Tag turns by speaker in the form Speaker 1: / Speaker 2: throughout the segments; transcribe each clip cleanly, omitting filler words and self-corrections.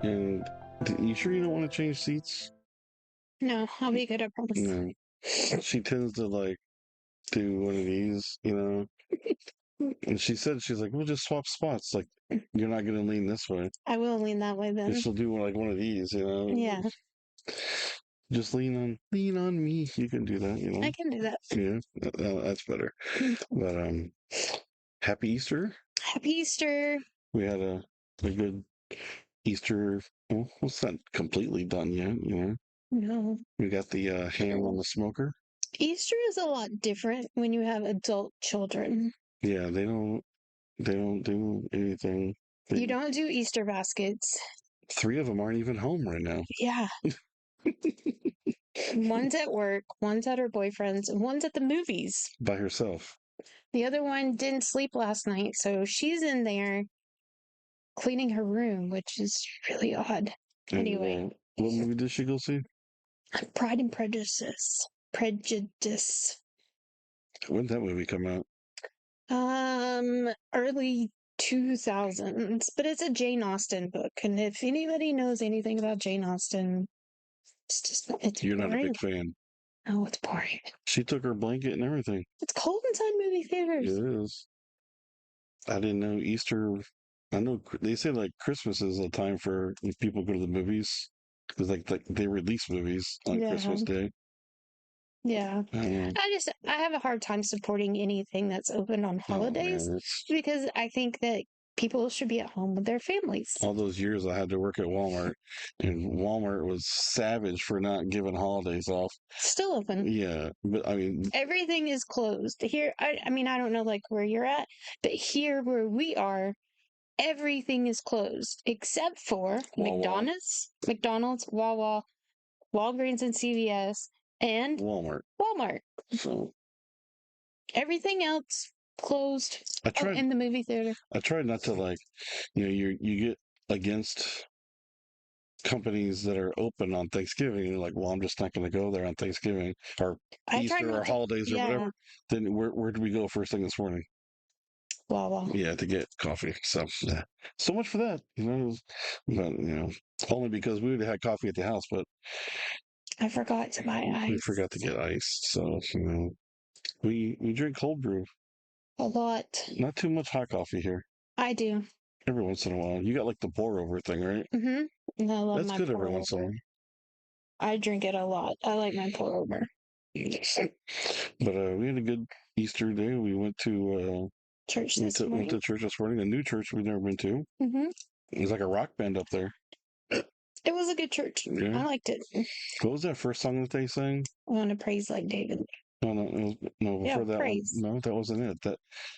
Speaker 1: And you sure you don't want to change seats?
Speaker 2: No, I'll be good, I promise.
Speaker 1: No. She tends to like do one of these, And she said, she's like, we'll just swap spots. Like, you're not going to lean this way.
Speaker 2: I will lean that way then.
Speaker 1: She'll do like one of these.
Speaker 2: Yeah,
Speaker 1: Just lean on me. You can do that.
Speaker 2: I can do that.
Speaker 1: Yeah, that's better. But happy Easter.
Speaker 2: Happy Easter.
Speaker 1: We had a good Easter. Well, it's not completely done yet.
Speaker 2: No.
Speaker 1: We got the ham on the smoker.
Speaker 2: Easter is a lot different when you have adult children.
Speaker 1: Yeah, they don't do anything.
Speaker 2: You don't do Easter baskets.
Speaker 1: 3 of them aren't even home right now.
Speaker 2: Yeah. One's at work, one's at her boyfriend's, and one's at the movies.
Speaker 1: By herself.
Speaker 2: The other one didn't sleep last night, so she's in there cleaning her room, which is really odd.
Speaker 1: And,
Speaker 2: Anyway,
Speaker 1: what movie did she go see?
Speaker 2: Pride and Prejudice. Prejudice.
Speaker 1: When did that movie come out?
Speaker 2: Early 2000s, but it's a Jane Austen book, and if anybody knows anything about Jane Austen, it's
Speaker 1: You're
Speaker 2: boring.
Speaker 1: not a big fan.
Speaker 2: Oh, it's boring.
Speaker 1: She took her blanket and everything.
Speaker 2: It's cold inside movie theaters.
Speaker 1: It is. I didn't know Easter. I know they say like Christmas is a time for if people go to the movies because like they release movies on
Speaker 2: Yeah.
Speaker 1: Christmas Day.
Speaker 2: Yeah.
Speaker 1: I don't know.
Speaker 2: I have a hard time supporting anything that's open on holidays because I think that people should be at home with their families.
Speaker 1: All those years I had to work at Walmart, and Walmart was savage for not giving holidays off.
Speaker 2: Still open.
Speaker 1: Yeah, but I mean,
Speaker 2: everything is closed here. I mean, I don't know like where you're at, but here where we are, everything is closed except for
Speaker 1: Wawa.
Speaker 2: McDonald's, Wawa, Walgreens, and CVS, and
Speaker 1: Walmart. So
Speaker 2: everything else closed.
Speaker 1: I tried.
Speaker 2: In the movie theater.
Speaker 1: I tried not to like, you get against companies that are open on Thanksgiving. And you're like, well, I'm just not going to go there on Thanksgiving or Easter or holidays or whatever. Then where do we go first thing this morning?
Speaker 2: Wawa.
Speaker 1: Yeah, to get coffee. So yeah, so much for that. But only because we would have had coffee at the house, but
Speaker 2: I forgot to buy ice.
Speaker 1: we forgot to get ice. So we drink cold brew.
Speaker 2: A lot.
Speaker 1: Not too much hot coffee here.
Speaker 2: I do.
Speaker 1: Every once in a while. You got like the pour over thing, right?
Speaker 2: Mm-hmm. And I love
Speaker 1: That's
Speaker 2: my
Speaker 1: good
Speaker 2: pour
Speaker 1: every once in a
Speaker 2: over.
Speaker 1: while.
Speaker 2: I drink it a lot. I like my pour over.
Speaker 1: But we had a good Easter day. We went to
Speaker 2: church this morning.
Speaker 1: Went to church this morning. A new church we've never been to.
Speaker 2: Mm-hmm.
Speaker 1: It was like a rock band up there.
Speaker 2: It was a good church.
Speaker 1: Yeah.
Speaker 2: I liked it.
Speaker 1: What was that first song that they sang?
Speaker 2: I want to praise like David.
Speaker 1: No, before that
Speaker 2: praise.
Speaker 1: one. No, that wasn't it. That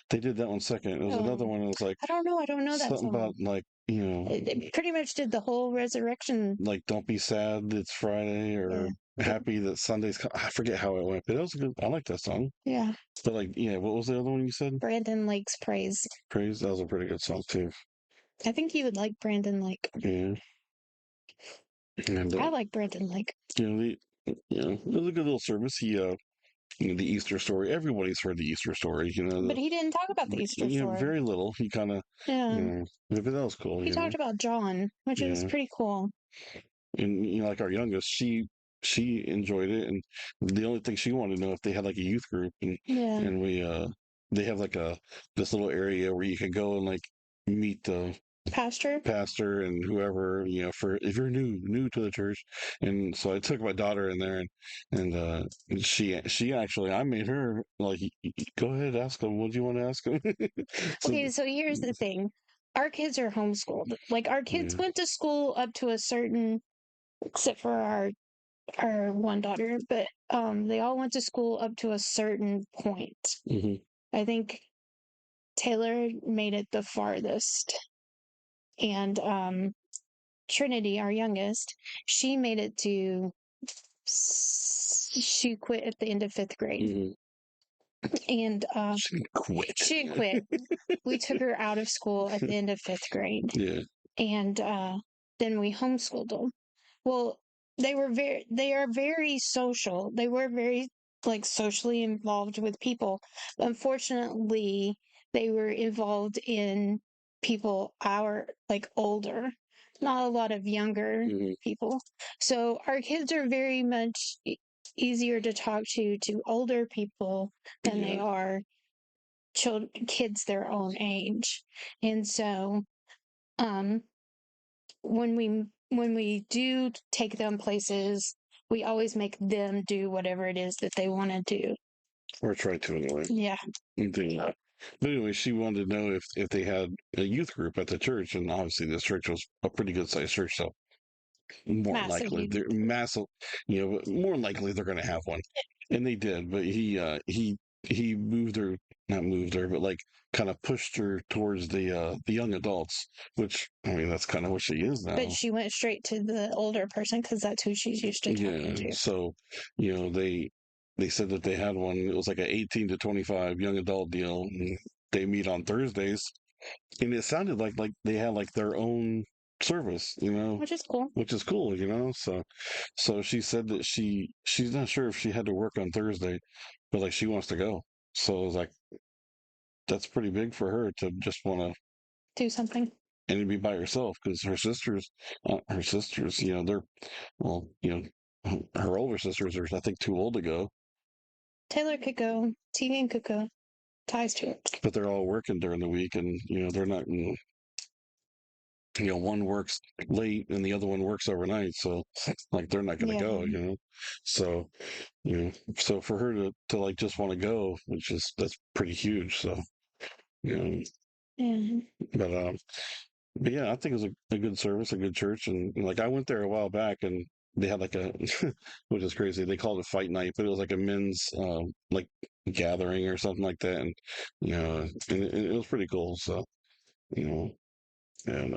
Speaker 1: they did that one second. It was another one. It was like
Speaker 2: I don't know that
Speaker 1: something
Speaker 2: song.
Speaker 1: about like
Speaker 2: It pretty much did the whole resurrection.
Speaker 1: Like don't be sad, it's Friday, or happy that Sunday's. I forget how it went, but it was good. I like that song.
Speaker 2: Yeah.
Speaker 1: But like, what was the other one you said?
Speaker 2: Brandon Lake's Praise.
Speaker 1: Praise. That was a pretty good song too.
Speaker 2: I think you would like Brandon Lake.
Speaker 1: Yeah. And
Speaker 2: I like Brandon Lake.
Speaker 1: it was a good little service. He the Easter story. Everybody's heard the Easter story,
Speaker 2: But he didn't talk about the Easter story.
Speaker 1: Very little. He kind of, but that was cool.
Speaker 2: He talked about John, which was pretty cool.
Speaker 1: And like our youngest, she enjoyed it, and the only thing she wanted to know if they had like a youth group, and we they have like this little area where you can go and like meet the pastor and whoever, for if you're new to the church. And so I took my daughter in there, and she actually, I made her like, go ahead, ask him, what do you want to ask him?
Speaker 2: So here's the thing, our kids are homeschooled. Like our kids went to school up to a certain, except for our one daughter, but they all went to school up to a certain point.
Speaker 1: Mm-hmm.
Speaker 2: I think Taylor made it the farthest. And Trinity, our youngest, she made it to, she quit at the end of 5th grade.
Speaker 1: Mm-hmm.
Speaker 2: And she quit. We took her out of school at the end of 5th grade.
Speaker 1: Yeah.
Speaker 2: And then we homeschooled them. Well, they are very social. They were very like socially involved with people. Unfortunately, they were involved in people our like older, not a lot of younger people. So our kids are very much easier to talk to older people than they are kids their own age. And so um when we do take them places, we always make them do whatever it is that they want to do.
Speaker 1: Or try to anyway.
Speaker 2: Yeah.
Speaker 1: But anyway, she wanted to know if they had a youth group at the church, and obviously this church was a pretty good sized church, so more than
Speaker 2: Massive.
Speaker 1: likely they're massive, but more than likely they're going to have one, and they did. But he moved her, not moved her, but like kind of pushed her towards the young adults, which I mean that's kind of what she is now.
Speaker 2: But she went straight to the older person because that's who she's used to talking to.
Speaker 1: So they said that they had one. It was like an 18 to 25 young adult deal. And they meet on Thursdays, and it sounded like they had like their own service,
Speaker 2: which is cool.
Speaker 1: Which is cool, So she said that she's not sure if she had to work on Thursday, but like she wants to go. So it was like that's pretty big for her to just want to
Speaker 2: do something
Speaker 1: and be by herself because her sisters, they're well, her older sisters are I think too old to go.
Speaker 2: Taylor could go. Tegan could go. Ties to it.
Speaker 1: But they're all working during the week, and they're not. One works late and the other one works overnight, so like they're not going to go. So so for her to like just want to go, that's pretty huge. So but but yeah, I think it was a good service, a good church, and like I went there a while back, and they had like a, which is crazy. They called it fight night, but it was like a men's like gathering or something like that, and and it was pretty cool. So you know, and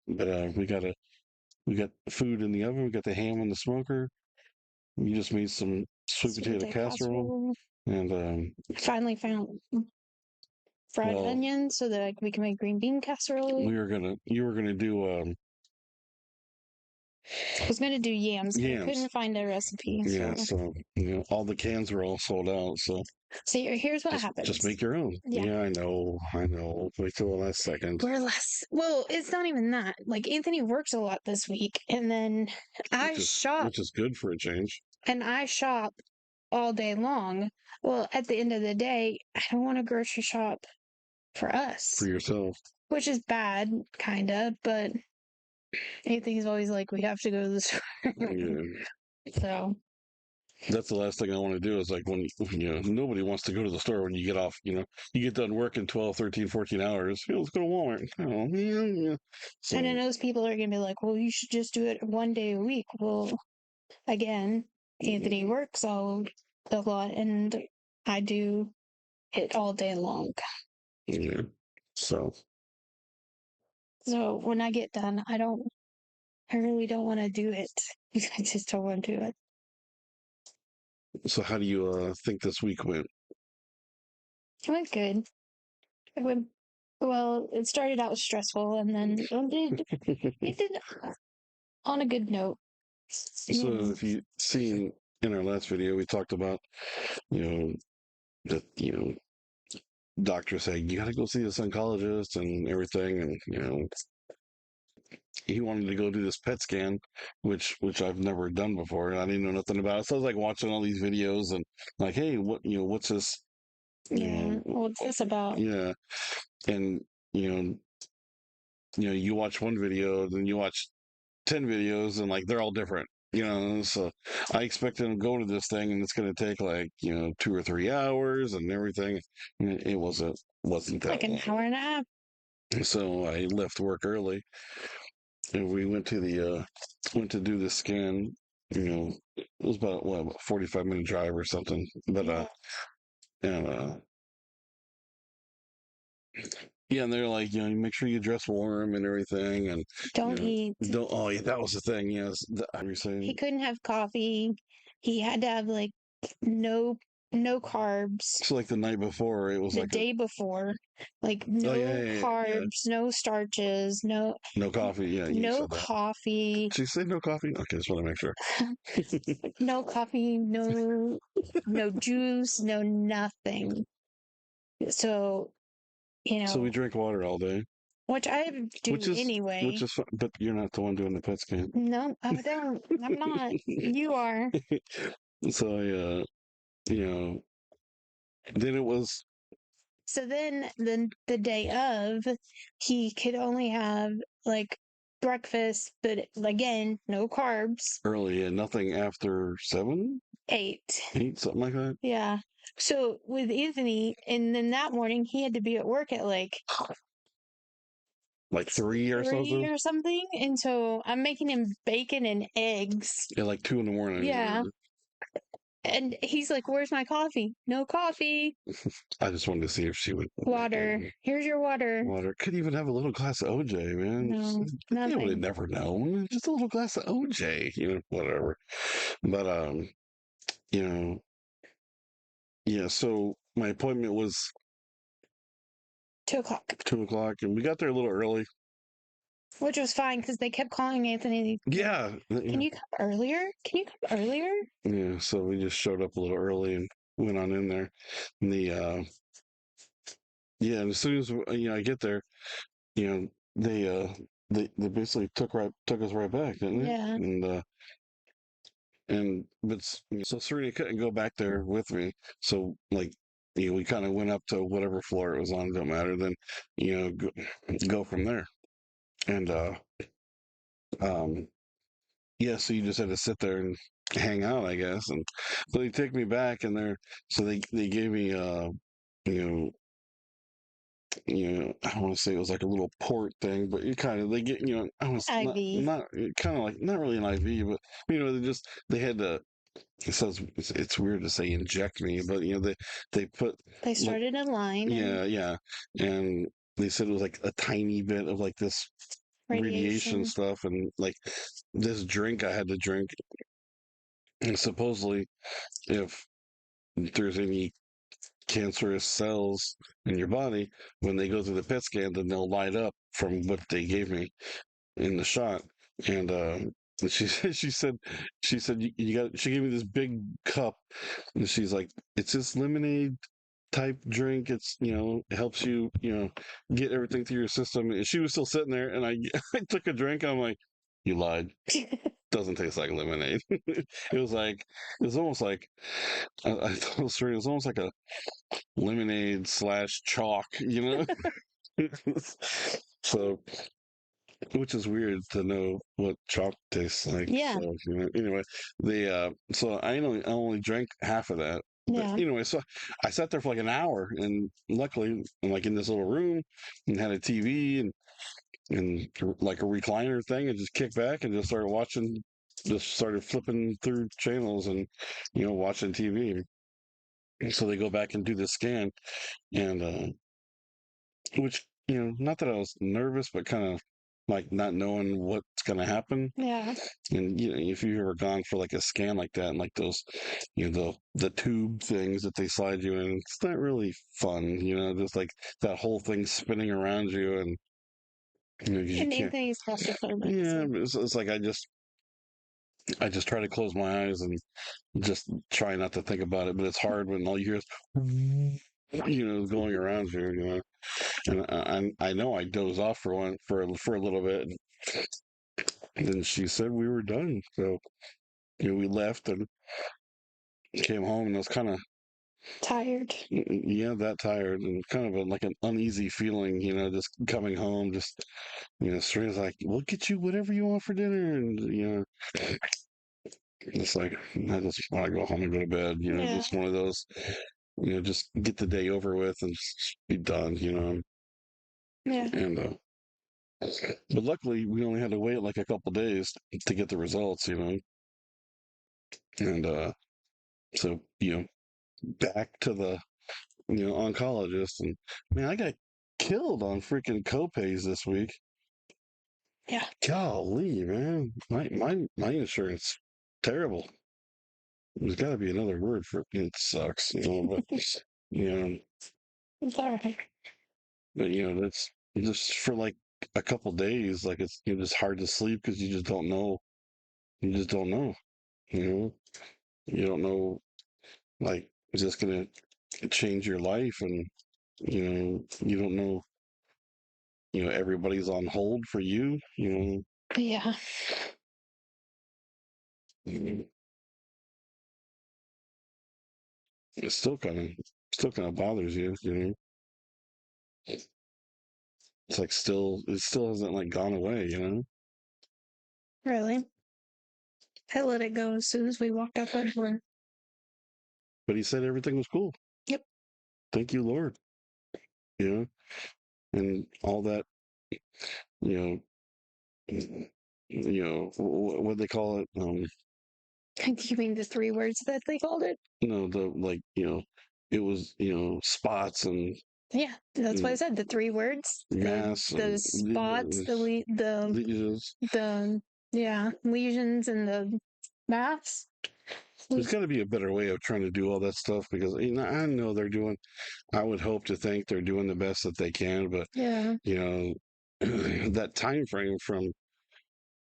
Speaker 1: but we got food in the oven. We got the ham in the smoker. We just made some sweet potato casserole, and
Speaker 2: finally found fried onions so that we can make green bean casserole.
Speaker 1: You were gonna do
Speaker 2: I was gonna do yams, but I couldn't find a recipe.
Speaker 1: Yeah, so all the cans were all sold out. So
Speaker 2: here's what happens.
Speaker 1: Just make your own. Yeah, I know. Wait till the last second.
Speaker 2: We're less. Well, it's not even that. Like Anthony works a lot this week, and then I shop,
Speaker 1: which is good for a change.
Speaker 2: And I shop all day long. Well, at the end of the day, I don't want to grocery shop for us.
Speaker 1: For yourself.
Speaker 2: Which is bad, kind of, but Anthony's always like, we have to go to the store. So.
Speaker 1: That's the last thing I want to do is like when, nobody wants to go to the store when you get off, you get done working 12, 13, 14 hours. Let's go to Walmart.
Speaker 2: So, and then those people are going to be like, well, you should just do it one day a week. Well, again, Anthony works a lot and I do it all day long.
Speaker 1: Yeah. So
Speaker 2: when I get done, I really don't want to do it. I just don't want to do it.
Speaker 1: So how do you think this week went?
Speaker 2: It went good. Well, it started out stressful and then it did on a good note.
Speaker 1: So if you seen in our last video, we talked about, that, doctor saying, you got to go see this oncologist and everything. And, he wanted to go do this PET scan, which I've never done before. And I didn't know nothing about it. So I was like watching all these videos and like, hey, what's this?
Speaker 2: What's this about?
Speaker 1: Yeah. And, you watch one video, then you watch 10 videos and like, they're all different, so I expected to go to this thing and it's going to take like, 2 or 3 hours and everything. It wasn't that
Speaker 2: like an hour and a half.
Speaker 1: So I left work early and we went to to do the scan. It was about 45-minute drive or something. But and and they're like, make sure you dress warm and everything, and
Speaker 2: don't eat.
Speaker 1: Don't. Oh, yeah, that was the thing. Yes,
Speaker 2: he couldn't have coffee. He had to have like no carbs.
Speaker 1: So like the night before, it was
Speaker 2: the day before, like no carbs, no starches, no
Speaker 1: coffee. Yeah,
Speaker 2: no coffee.
Speaker 1: Did you say no coffee? Okay, just want to make sure.
Speaker 2: No coffee, no juice, no nothing. So,
Speaker 1: So we drink water all day.
Speaker 2: which I
Speaker 1: which
Speaker 2: do
Speaker 1: is
Speaker 2: anyway.
Speaker 1: but you're not the one doing the PET scan.
Speaker 2: No, I don't. I'm not. You are.
Speaker 1: So you know, then it was
Speaker 2: So then the day of, he could only have like breakfast, but again, no carbs.
Speaker 1: early and nothing after 7,
Speaker 2: 8.
Speaker 1: 8, something like that.
Speaker 2: Yeah. So with Anthony, and then that morning he had to be at work at
Speaker 1: Like 3 or
Speaker 2: 3
Speaker 1: something.
Speaker 2: or something. And so I'm making him bacon and eggs.
Speaker 1: At like 2 in the
Speaker 2: Yeah.
Speaker 1: morning.
Speaker 2: And he's like, "Where's my coffee?" "No coffee."
Speaker 1: I just wanted to see if she would
Speaker 2: "Water. Here's your water."
Speaker 1: water. Could even have a little glass of OJ, man.
Speaker 2: No,
Speaker 1: They would have
Speaker 2: nothing.
Speaker 1: never known. Just a little glass of OJ, whatever. But you know, yeah. So my appointment was
Speaker 2: 2 o'clock.
Speaker 1: 2 o'clock, and we got there a little early.
Speaker 2: Which was fine because they kept calling Anthony.
Speaker 1: Yeah,
Speaker 2: "Can you come earlier? Can you come earlier?"
Speaker 1: yeah. So we just showed up a little early and went on in there. And yeah, and as soon as I get there, you know, they basically took us right back, didn't they?
Speaker 2: Yeah.
Speaker 1: And but so Serena couldn't go back there with me. So like we kind of went up to whatever floor it was on, don't matter. Then go from there. And um yeah, so you just had to sit there and hang out, I guess. And so they take me back, and they gave me you know I don't want to say it was like a little port thing, but you kind of they get I was
Speaker 2: IV.
Speaker 1: not kind of like not really an IV, but they had to. It says it's weird to say inject me, but they put
Speaker 2: They
Speaker 1: like
Speaker 2: started a line and
Speaker 1: yeah, and they said it was like a tiny bit of like this radiation
Speaker 2: radiation.
Speaker 1: stuff, and like this drink I had to drink, and supposedly if there's any cancerous cells in your body, when they go through the PET scan, then they'll light up from what they gave me in the shot. And she she said you got. She gave me this big cup, and she's like, "It's this lemonade type drink. It's it helps you get everything through your system." And she was still sitting there, and I I took a drink. And I'm like, "You lied. Doesn't taste like lemonade." It was almost like I told her it was almost like a lemonade slash chalk, So, which is weird to know what chalk tastes like.
Speaker 2: Yeah.
Speaker 1: So, anyway, so I only drank half of that. But
Speaker 2: Yeah.
Speaker 1: anyway, so I sat there for like an hour, and luckily, I'm like in this little room and had a TV and like a recliner thing, and just kicked back and just started watching. Just started flipping through channels and watching TV. And so they go back and do the scan, and which not that I was nervous, but kind of like not knowing what's going to happen.
Speaker 2: Yeah.
Speaker 1: And if you've ever gone for like a scan like that, and like those, the tube things that they slide you in, it's not really fun. Just like that whole thing spinning around you, and 'cause you
Speaker 2: And
Speaker 1: can't.
Speaker 2: Anthony's claustrophobic.
Speaker 1: Yeah,
Speaker 2: So.
Speaker 1: it's like I just try to close my eyes and just try not to think about it, but it's hard when all you hear is going around you. And I know I dozed off for a little bit, and then she said we were done. So we left and came home, and I was kind of
Speaker 2: Tired.
Speaker 1: yeah, that tired, and kind of like an uneasy feeling, just coming home, just Serena's like, "We'll get you whatever you want for dinner," and it's like I just want to go home and go to bed.
Speaker 2: Yeah.
Speaker 1: Just one of those, just get the day over with and just be done.
Speaker 2: Yeah.
Speaker 1: And but luckily, we only had to wait like a couple days to get the results. And so back to the oncologist, and man, I got killed on freaking copays this week.
Speaker 2: Yeah.
Speaker 1: Golly, man, my insurance terrible. There's got to be another word for it. It sucks, but you know,
Speaker 2: It's all right.
Speaker 1: but that's just for like a couple days. Like it's just hard to sleep because you just don't know. You just don't know. You know, you don't know. Like, is this gonna change your life? And you don't know everybody's on hold for you.
Speaker 2: Yeah.
Speaker 1: It still kind of bothers you. It's like it still hasn't like gone away.
Speaker 2: Really. I let it go as soon as we walked out that door.
Speaker 1: But he said everything was cool.
Speaker 2: Yep.
Speaker 1: Thank you, Lord. And all that. You what they call it.
Speaker 2: You mean the 3 words that they called it?
Speaker 1: The like it was spots and
Speaker 2: Yeah, that's what I said. The 3 words.
Speaker 1: mass
Speaker 2: The
Speaker 1: and
Speaker 2: spots,
Speaker 1: lesions.
Speaker 2: the yeah, lesions and the mass.
Speaker 1: There's got to be a better way of trying to do all that stuff because I know they're doing. I would hope to think they're doing the best that they can, but
Speaker 2: Yeah.
Speaker 1: that time frame from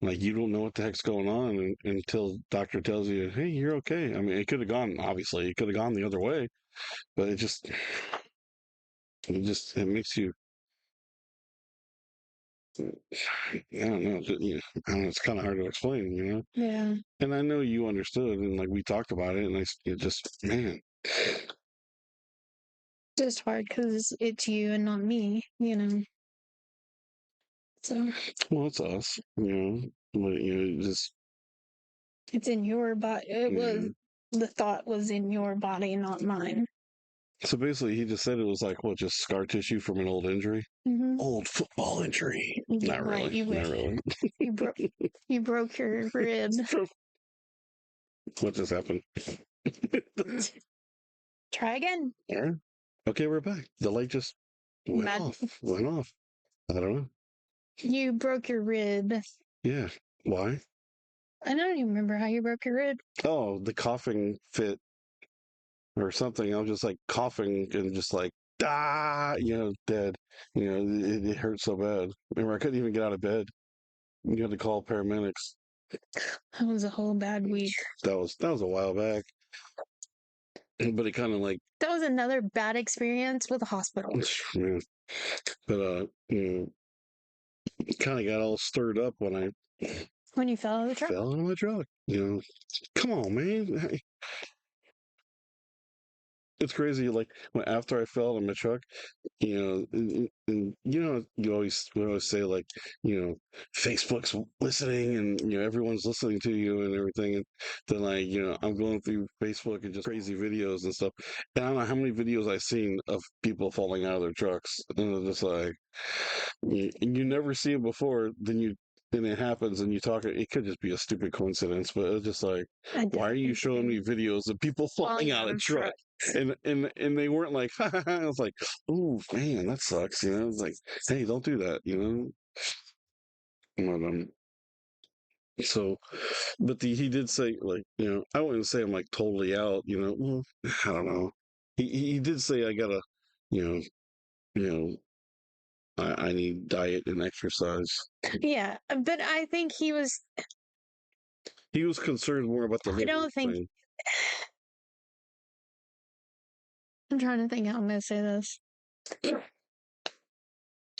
Speaker 1: like you don't know what the heck's going on until doctor tells you, hey, you're okay. I mean, it could have gone. Obviously, it could have gone the other way, but it makes you. I don't know. I don't know. It's kind of hard to explain.
Speaker 2: Yeah.
Speaker 1: And I know you understood, and like we talked about it, and it just, man.
Speaker 2: Just hard because it's you and not me. So
Speaker 1: Well, it's us, but just
Speaker 2: it's in your body. The thought was in your body, not mine.
Speaker 1: so basically, he just said it was like what, just scar tissue from an old injury, old football injury.
Speaker 2: Yeah,
Speaker 1: Not
Speaker 2: right.
Speaker 1: really, not really.
Speaker 2: You broke you broke your rib.
Speaker 1: What just happened?
Speaker 2: Try again.
Speaker 1: Yeah. Okay, we're back. The light just went off. Went off. I don't know.
Speaker 2: You broke your rib.
Speaker 1: Yeah. Why?
Speaker 2: I don't even remember how you broke your rib.
Speaker 1: Oh, the coughing fit or something. I was just like coughing and just like dead. It hurt so bad. Remember, I couldn't even get out of bed. You had to call paramedics.
Speaker 2: That was a whole bad week.
Speaker 1: That was a while back. But it kind of like
Speaker 2: That was another bad experience with a hospital.
Speaker 1: yeah. But kind of got all stirred up when
Speaker 2: When you fell out of the truck.
Speaker 1: fell out of my truck. Come on, man. It's crazy. Like after I fell in my truck, we always say like, Facebook's listening and everyone's listening to you and everything. And then like, I'm going through Facebook and just crazy videos and stuff. And I don't know how many videos I've seen of people falling out of their trucks, and it's just like you never see it before. Then it happens and you talk. It could just be a stupid coincidence, but it's just like, why are you showing me videos of people falling out of trucks? And they weren't like, I was like, oh man, that sucks. It's like, hey, don't do that. But, so, but he did say like, I wouldn't say I'm like totally out. Well, I don't know. He did say I gotta, you know, you know, I need diet and exercise.
Speaker 2: Yeah, but I think he was.
Speaker 1: He was concerned more about the
Speaker 2: I don't think.
Speaker 1: thing.
Speaker 2: I'm trying to think how I'm going to say this.
Speaker 1: I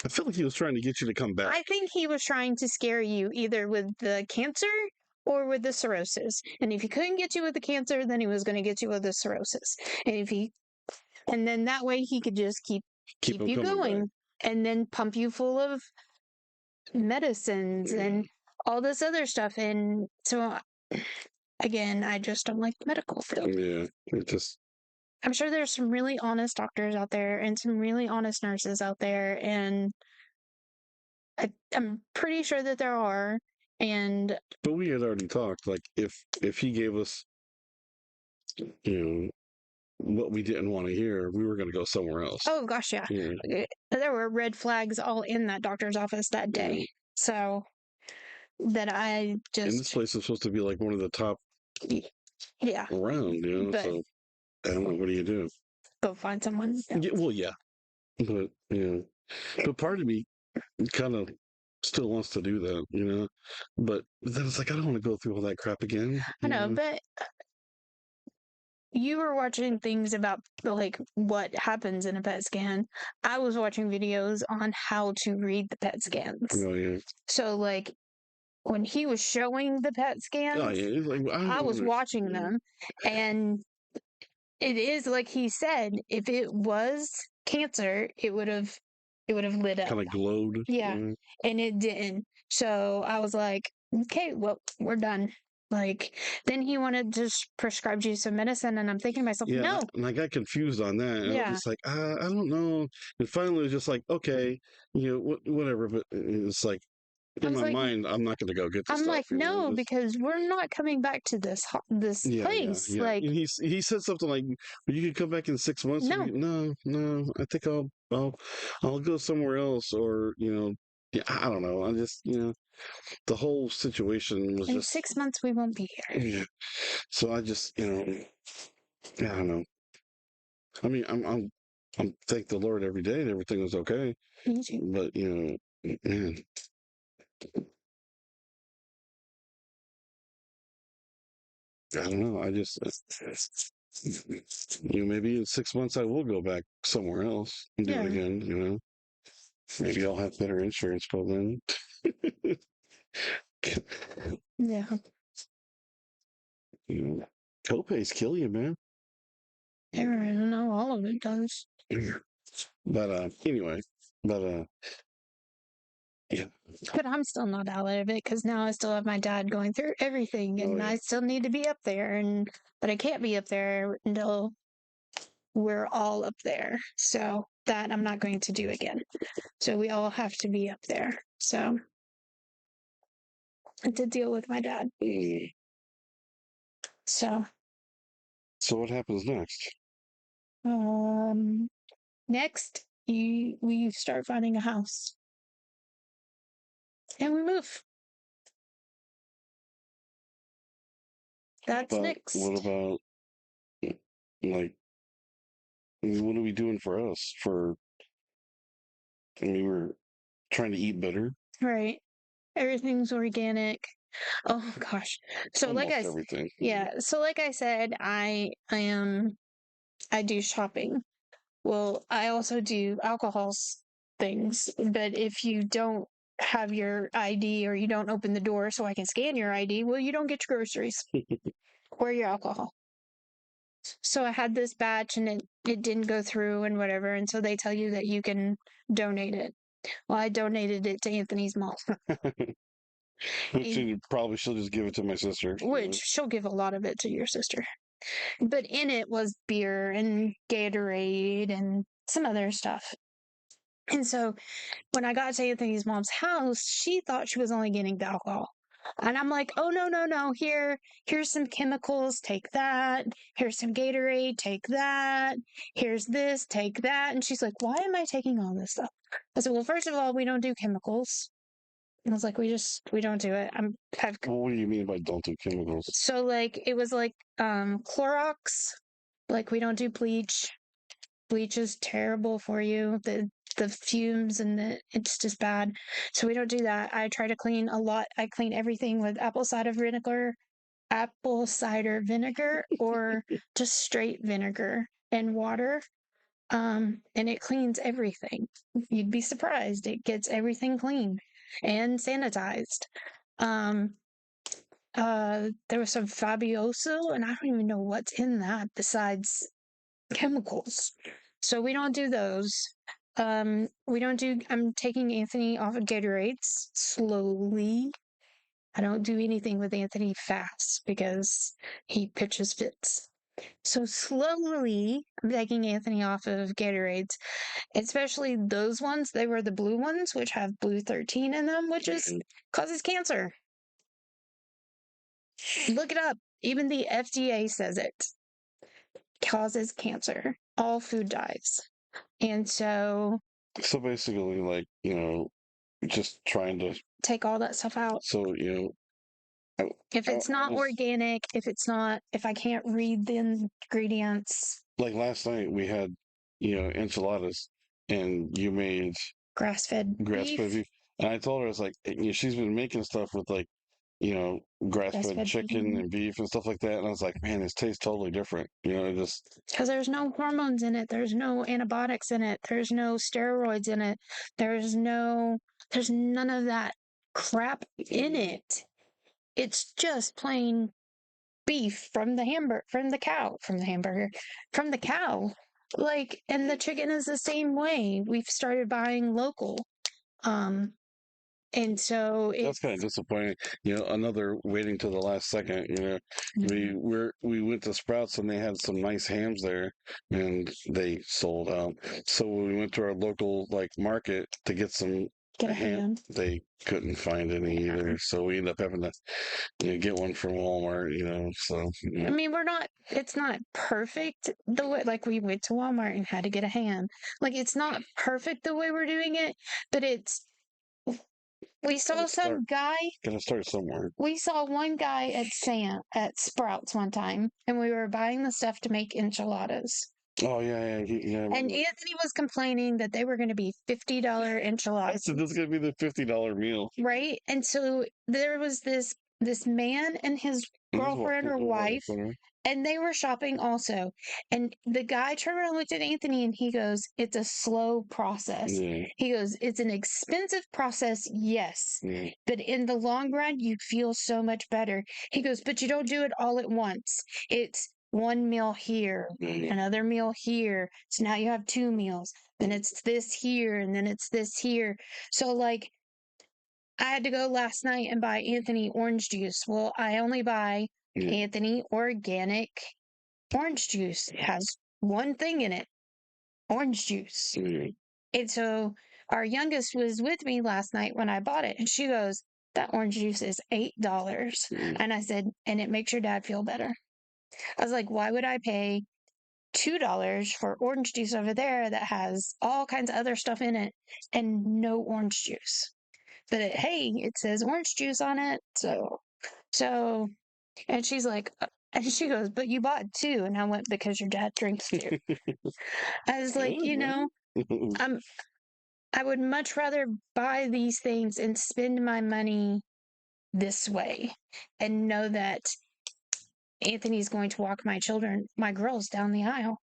Speaker 1: feel like he was trying to get you to come back.
Speaker 2: I think he was trying to scare you either with the cancer or with the cirrhosis. And if he couldn't get you with the cancer, then he was going to get you with the cirrhosis. And then that way he could just keep you going
Speaker 1: back.
Speaker 2: and then pump you full of medicines and all this other stuff. And so, again, I just don't like the medical field.
Speaker 1: Yeah,
Speaker 2: I'm sure there's some really honest doctors out there and some really honest nurses out there, and I'm pretty sure that there are.
Speaker 1: But we had already talked, like if he gave us, what we didn't want to hear, we were going to go somewhere else.
Speaker 2: Oh gosh, yeah. There were red flags all in that doctor's office that day. So that I just.
Speaker 1: And this place is supposed to be like one of the top.
Speaker 2: Yeah.
Speaker 1: Around,
Speaker 2: But,
Speaker 1: so I don't know. What do you do?
Speaker 2: Go find someone.
Speaker 1: Yeah, well, yeah, but but part of me kind of still wants to do that, but then it's like I don't want to go through all that crap again.
Speaker 2: I know, but you were watching things about like what happens in a PET scan. I was watching videos on how to read the PET scans.
Speaker 1: Oh yeah.
Speaker 2: So like when he was showing the PET
Speaker 1: Oh
Speaker 2: scans,
Speaker 1: yeah. It's like I
Speaker 2: I
Speaker 1: don't
Speaker 2: was watching
Speaker 1: understand.
Speaker 2: them, and it is like he said, if it was cancer, it would have lit up.
Speaker 1: Kind of glowed.
Speaker 2: Yeah, and it didn't. So I was like, okay, well, we're done. Like, then he wanted to prescribe you some medicine, and I'm thinking to myself,
Speaker 1: Yeah,
Speaker 2: no,
Speaker 1: and I got confused on that. And I was
Speaker 2: yeah.
Speaker 1: just like, I don't know. And finally, it was just like, okay, whatever. But it's like
Speaker 2: I
Speaker 1: in
Speaker 2: was
Speaker 1: my
Speaker 2: like,
Speaker 1: mind, I'm not going to go get the
Speaker 2: I'm
Speaker 1: stuff.
Speaker 2: like, no, because we're not coming back to this
Speaker 1: Yeah, yeah,
Speaker 2: place.
Speaker 1: yeah.
Speaker 2: Like,
Speaker 1: And he said something like, "You could come back in 6 months."
Speaker 2: no,
Speaker 1: No, no. I think I'll go somewhere else, or yeah, I don't know. I just the whole situation was
Speaker 2: in
Speaker 1: just
Speaker 2: 6 months we won't be here.
Speaker 1: yeah. So I just yeah, I don't know. I mean, I'm thank the Lord every day that everything was okay.
Speaker 2: Me too.
Speaker 1: But man, I don't know. I just maybe in 6 months I will go back somewhere else and do it
Speaker 2: Yeah,
Speaker 1: again. Maybe I'll have better insurance by then.
Speaker 2: yeah.
Speaker 1: Copays kill you, man.
Speaker 2: I don't know. All of it does.
Speaker 1: But anyway, but yeah.
Speaker 2: But I'm still not out of it because now I still have my dad going through everything,
Speaker 1: Oh
Speaker 2: and
Speaker 1: yeah.
Speaker 2: I still need to be up there, and but I can't be up there until we're all up there. So that I'm not going to do again. So we all have to be up there. So to deal with my dad. So
Speaker 1: So what happens next?
Speaker 2: um next we start finding a house and we move. That's
Speaker 1: But what
Speaker 2: next.
Speaker 1: about like what are we doing for us? We're trying to eat better.
Speaker 2: Right. Everything's organic. Oh gosh. So
Speaker 1: Almost everything.
Speaker 2: yeah, so like I said, I do shopping. Well, I also do things, but if you don't have your ID or you don't open the door so I can scan your ID, well, you don't get your groceries or your alcohol. So I had this batch and it didn't go through and whatever, and so they tell you that you can donate it. Well, I donated it to Anthony's mom.
Speaker 1: Which you probably should just give it to my sister.
Speaker 2: Which she'll give a lot of it to your sister. But in it was beer and Gatorade and some other stuff. And so when I got to Anthony's mom's house, she thought she was only getting the alcohol. And I'm like, oh no, no, no. Here's some chemicals, take that. Here's some Gatorade, take that. Here's this, take that. And she's like, why am I taking all this stuff? I said, well, first of all, we don't do chemicals. And I was like, we don't do it.
Speaker 1: Well, what do you mean by don't do chemicals?
Speaker 2: So like it was like Clorox. Like we don't do bleach. Bleach is terrible for you. The fumes and it's just bad. So we don't do that. I try to clean a lot. I clean everything with apple cider vinegar or just straight vinegar and water. And it cleans everything. You'd be surprised. It gets everything clean and sanitized. Um, there was some Fabioso, and I don't even know what's in that besides chemicals. So we don't do those. We don't do, I'm taking Anthony off of Gatorades slowly. I don't do anything with Anthony fast because he pitches fits. So slowly, I'm taking Anthony off of Gatorades, especially those ones. They were the blue ones, which have blue 13 in them, which causes cancer. Look it up. Even the FDA says it causes cancer. All food dyes. And so
Speaker 1: So basically, like, just trying to.
Speaker 2: take all that stuff out.
Speaker 1: So,
Speaker 2: If it's not organic, if I can't read the ingredients,
Speaker 1: like last night we had, enchiladas and you made
Speaker 2: grass fed
Speaker 1: grass fed
Speaker 2: beef.
Speaker 1: beef. And I told her, I was like, she's been making stuff with like grass-fed
Speaker 2: Breastfed
Speaker 1: chicken
Speaker 2: beef.
Speaker 1: and beef and stuff like that. And I was like, man, this tastes totally different. It just,
Speaker 2: Because there's no hormones in it. There's no antibiotics in it. There's no steroids in it. There's none of that crap in it. It's just plain beef from the hamburger, from the cow. Like, and the chicken is the same way. We've started buying local. Um, and so
Speaker 1: that's
Speaker 2: it's,
Speaker 1: kind of disappointing. Another waiting to the last second. We went to Sprouts and they had some nice hams there, and they sold out. So when we went to our local like market to get some
Speaker 2: get a
Speaker 1: ham,
Speaker 2: ham.
Speaker 1: they couldn't find any either. So we ended up having to get one from Walmart. So
Speaker 2: I mean, it's not perfect the way, like we went to Walmart and had to get a ham. Like, it's not perfect the way we're doing it, but we saw some guy,
Speaker 1: gotta start somewhere.
Speaker 2: we saw one guy at Sprouts one time, and we were buying the stuff to make enchiladas.
Speaker 1: Oh yeah, yeah, yeah.
Speaker 2: And Anthony was complaining that they were going to be $50 enchiladas.
Speaker 1: So this is gonna be the $50 meal,
Speaker 2: right? And so there was this man and his girlfriend or wife, and they were shopping also. And the guy turned around and looked at Anthony and he goes, "It's a slow process."
Speaker 1: Yeah.
Speaker 2: He goes, "It's an expensive process, yes.
Speaker 1: Yeah.
Speaker 2: But in the long run, you feel so much better." He goes, "But you don't do it all at once. It's one meal here, another meal here. So now you have two meals. Then it's this here, and then it's this here." So, like, I had to go last night and buy Anthony orange juice. Well, I only buy Anthony organic orange juice. It has one thing in it, orange juice. And so our youngest was with me last night when I bought it, and she goes, "That orange juice is $8." And I said, "And it makes your dad feel better." I was like, "Why would I pay $2 for orange juice over there that has all kinds of other stuff in it and no orange juice?" But hey, it says orange juice on it. So, and she's like, and she goes, "But you bought two." And I went, "Because your dad drinks two." I was like, I'm, I would much rather buy these things and spend my money this way and know that Anthony's going to walk my girls down the aisle,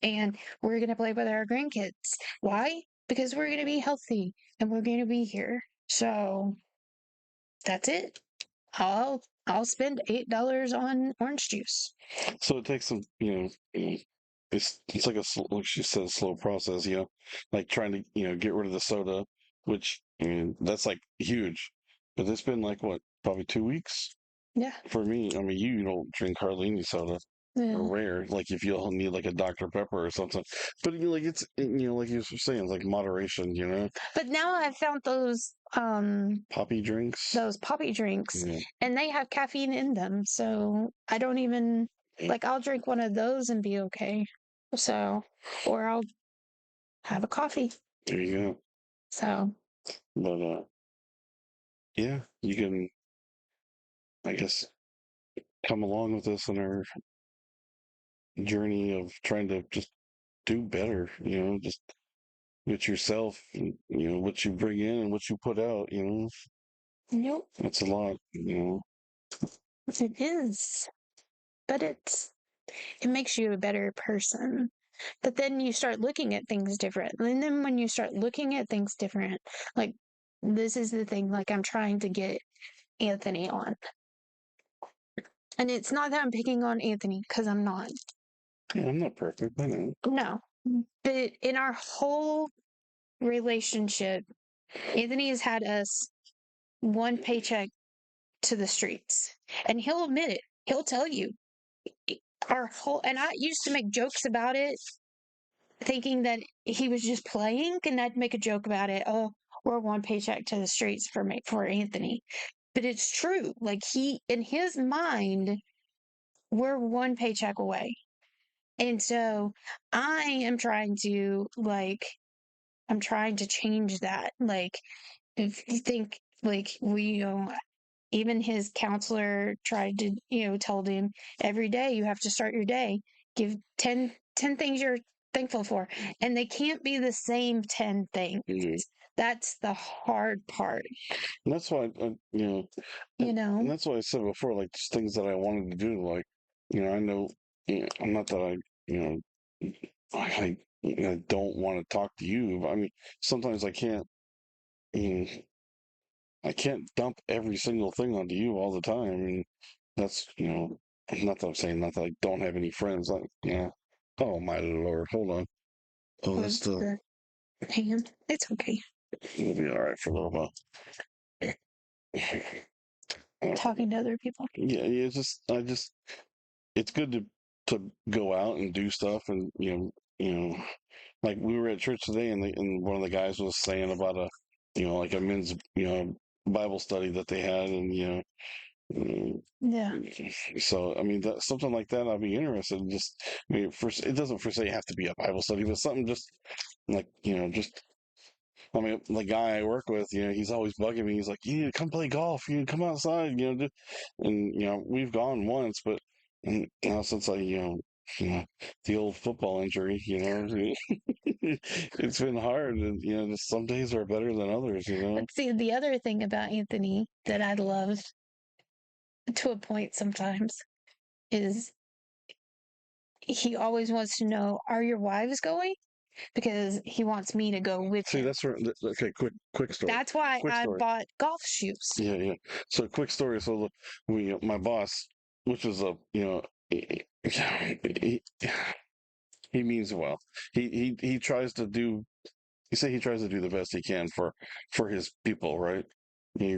Speaker 2: and we're going to play with our grandkids. Why? Because we're going to be healthy and we're going to be here. So that's it. I'll spend $8 on orange juice.
Speaker 1: So it takes some, it's like like she said, slow process. Like trying to get rid of the soda, which that's like huge. But it's been like what, probably 2 weeks
Speaker 2: Yeah.
Speaker 1: for me. I mean, you don't drink hardly any soda.
Speaker 2: Yeah.
Speaker 1: Or rare, like if you'll need like a Dr. Pepper or something. But like it's like you were saying, it's like moderation.
Speaker 2: But now I've found
Speaker 1: Poppy drinks.
Speaker 2: those poppy drinks, and they have caffeine in them. So I don't even like, I'll drink one of those and be okay. So, or I'll have a coffee.
Speaker 1: There you go.
Speaker 2: So,
Speaker 1: but yeah, you can, I guess, come along with us in our journey of trying to just do better, just with yourself, and, what you bring in and what you put out.
Speaker 2: nope,
Speaker 1: That's a lot.
Speaker 2: it is. But it makes you a better person. But then you start looking at things different. And then when you start looking at things different, like, this is the thing, like, I'm trying to get Anthony on. And it's not that I'm picking on Anthony, because I'm not.
Speaker 1: Yeah, I'm not perfect. I know.
Speaker 2: No. But in our whole relationship, Anthony has had us one paycheck to the streets. And he'll admit it. He'll tell you. And I used to make jokes about it, thinking that he was just playing, and I'd make a joke about it. "Oh, we're one paycheck to the streets for Anthony." But it's true. Like, in his mind, we're one paycheck away. And so I am trying to change that. Like, if you think, like, even his counselor tried to, told him every day you have to start your day, give 10 things you're thankful for. And they can't be the same 10 things. That's the hard part,
Speaker 1: And that's why,
Speaker 2: you know?
Speaker 1: and that's why I said before, like, just things that I wanted to do, like, I know, I'm not that I don't want to talk to you, but I mean, sometimes I mean, I can't dump every single thing onto you all the time. I mean, that's, not that I'm saying not that I don't have any friends, like, oh my Lord, hold on. Oh, that's
Speaker 2: With
Speaker 1: the,
Speaker 2: your hand. It's okay.
Speaker 1: we'll be all right for a little while.
Speaker 2: Talking to other people.
Speaker 1: Yeah, yeah, it's good to go out and do stuff, and like we were at church today, and one of the guys was saying about like a men's Bible study that they had, and
Speaker 2: Yeah.
Speaker 1: so I mean that something like that I'd be interested in. Just I mean, first it doesn't per se have to be a Bible study, but something just like just I mean, the guy I work with, he's always bugging me. He's like, "You need to come play golf. You need to come outside." And we've gone once, but and now since the old football injury, it's been hard, and just some days are better than others.
Speaker 2: But see, the other thing about Anthony that I love to a point sometimes is he always wants to know, are your wives going? Because he wants me to go with
Speaker 1: See,
Speaker 2: him.
Speaker 1: that's where. Okay, quick story.
Speaker 2: That's why
Speaker 1: Quick
Speaker 2: I
Speaker 1: story.
Speaker 2: bought golf shoes.
Speaker 1: Yeah, yeah. So, quick story. So, my boss, which was he, he means well. He tries to do. He tries to do the best he can for his people, right?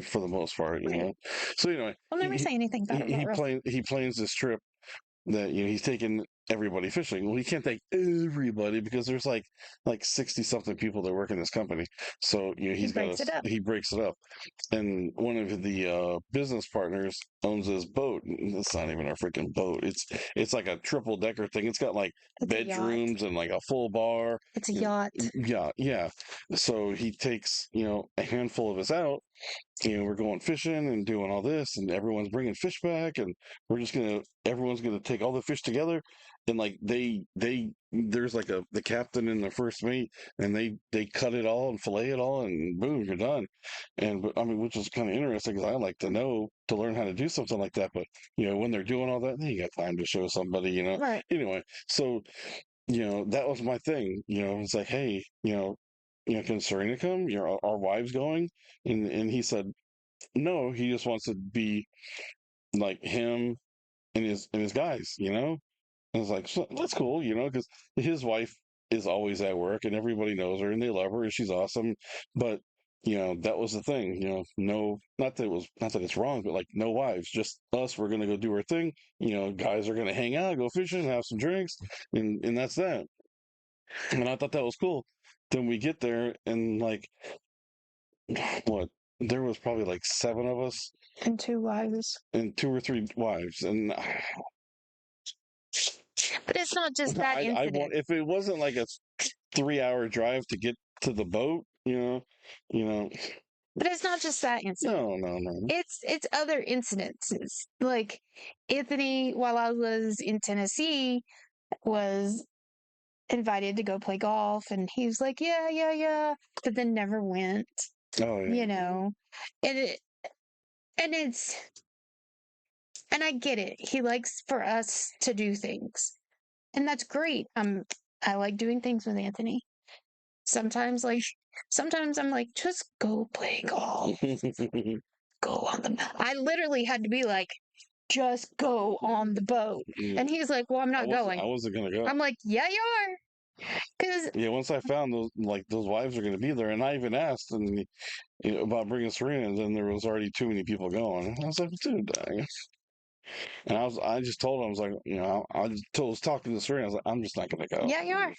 Speaker 1: For the most part,
Speaker 2: Right.
Speaker 1: So anyway,
Speaker 2: I'll never say anything bad about Russell.
Speaker 1: he plans this trip that he's taking everybody fishing. Well, he can't take everybody because there's like 60 something people that work in this company. So
Speaker 2: He breaks it up.
Speaker 1: he breaks it up, and one of the business partners owns this boat. It's not even a freaking boat. It's like a triple decker thing. It's got like
Speaker 2: It's a yacht.
Speaker 1: bedrooms and like a full bar.
Speaker 2: It's a yacht.
Speaker 1: Yeah, yeah. So he takes a handful of us out. We're going fishing and doing all this, and everyone's bringing fish back, and everyone's gonna take all the fish together, and like there's like the captain and the first mate, and they cut it all and fillet it all, and boom, you're done. And but I mean, which is kind of interesting because I like to learn how to do something like that, but when they're doing all that, then you got time to show somebody.
Speaker 2: Right.
Speaker 1: Anyway, so that was my thing. It's like, hey, can Serena come? Our wives going? And he said, no, he just wants to be like him and his guys. And it's like, so, that's cool, because his wife is always at work and everybody knows her and they love her and she's awesome. But that was the thing. No, not that it's wrong, but like no wives, just us. We're gonna go do our thing. Guys are gonna hang out, go fishing, have some drinks, and that's that. And I thought that was cool. Then we get there and like what? There was probably like seven of us
Speaker 2: And two wives.
Speaker 1: and two or three wives, and
Speaker 2: But it's not just that
Speaker 1: I want
Speaker 2: incident.
Speaker 1: if it wasn't like a 3 hour drive to get to the boat, you know,
Speaker 2: But it's not just that incident.
Speaker 1: no.
Speaker 2: It's other incidences. Like Anthony, while I was in Tennessee, was invited to go play golf, and he was like, "Yeah, yeah, yeah," but then never went.
Speaker 1: Oh
Speaker 2: You
Speaker 1: yeah.
Speaker 2: know, and and it's and I get it. He likes for us to do things, and that's great. I like doing things with Anthony. Sometimes, sometimes I'm like, just go play golf. Go on the. I literally had to be like, just go on the boat.
Speaker 1: Yeah.
Speaker 2: And he's like, well, I'm not going.
Speaker 1: I wasn't gonna go.
Speaker 2: I'm like, yeah, you are. Because,
Speaker 1: Yeah, once I found those wives are gonna be there, and I even asked and about bringing Serena, and then there was already too many people going. I was like, dude, and I just told him I was like, was talking to Serena, I was like, I'm just not gonna go.
Speaker 2: yeah, you are.